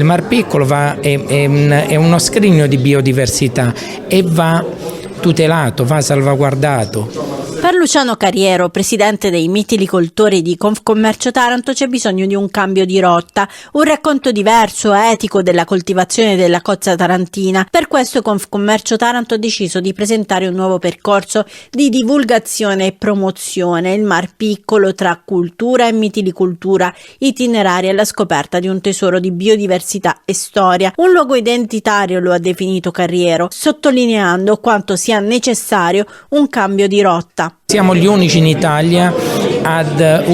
Il Mar Piccolo è uno scrigno di biodiversità e va tutelato, va salvaguardato. Per Luciano Carriero, presidente dei mitilicoltori di Confcommercio Taranto, c'è bisogno di un cambio di rotta, un racconto diverso, etico della coltivazione della cozza tarantina. Per questo Confcommercio Taranto ha deciso di presentare un nuovo percorso di divulgazione e promozione, il Mar Piccolo tra cultura e mitilicoltura, itinerari alla scoperta di un tesoro di biodiversità e storia. Un luogo identitario lo ha definito Carriero, sottolineando quanto sia necessario un cambio di rotta. Siamo gli unici in Italia ad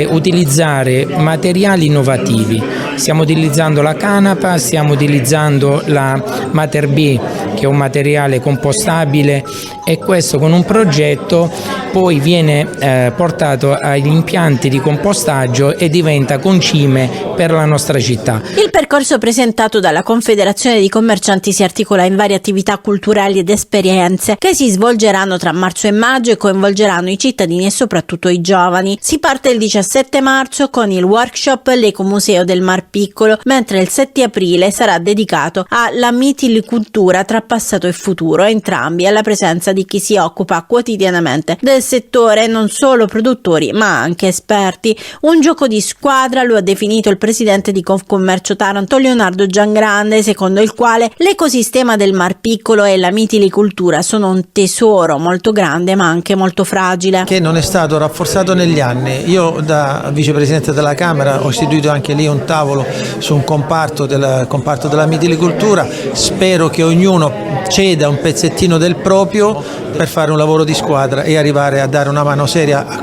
utilizzare materiali innovativi. Stiamo utilizzando la canapa, stiamo utilizzando la Mater B, che è un materiale compostabile, e questo con un progetto poi viene portato agli impianti di compostaggio e diventa concime per la nostra città. Il percorso presentato dalla Confederazione di Commercianti si articola in varie attività culturali ed esperienze che si svolgeranno tra marzo e maggio e coinvolgeranno i cittadini e soprattutto i giovani. Si parte il 17 marzo con il workshop L'Ecomuseo del Mar Piccolo, mentre il 7 aprile sarà dedicato alla mitilicoltura tra passato e futuro, entrambi alla presenza di chi si occupa quotidianamente del settore, non solo produttori ma anche esperti. Un gioco di squadra lo ha definito il presidente di Confcommercio Taranto Leonardo Giangrande, secondo il quale l'ecosistema del Mar Piccolo e la mitilicoltura sono un tesoro molto grande ma anche molto fragile, che non è stato rafforzato negli anni. Io da vicepresidente della Camera ho istituito anche lì un tavolo su un comparto della mitilicoltura. Spero che ognuno ceda un pezzettino del proprio per fare un lavoro di squadra e arrivare a dare una mano seria a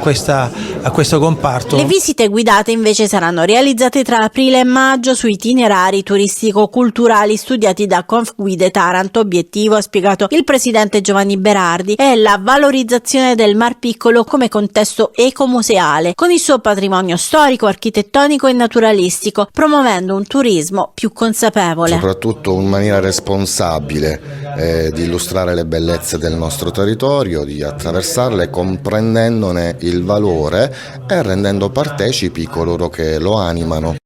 questo comparto. Le visite guidate invece saranno realizzate tra aprile e maggio su itinerari turistico-culturali studiati da Confguide Taranto. Obiettivo, ha spiegato il presidente Giovanni Berardi, è la valorizzazione del Mar Piccolo come contesto ecomuseale, con il suo patrimonio storico, architettonico e naturalistico, promuovendo un turismo più consapevole. Soprattutto in maniera responsabile di illustrare le bellezze del nostro territorio, di attraversarle comprendendone il valore e rendendo partecipi coloro che lo animano.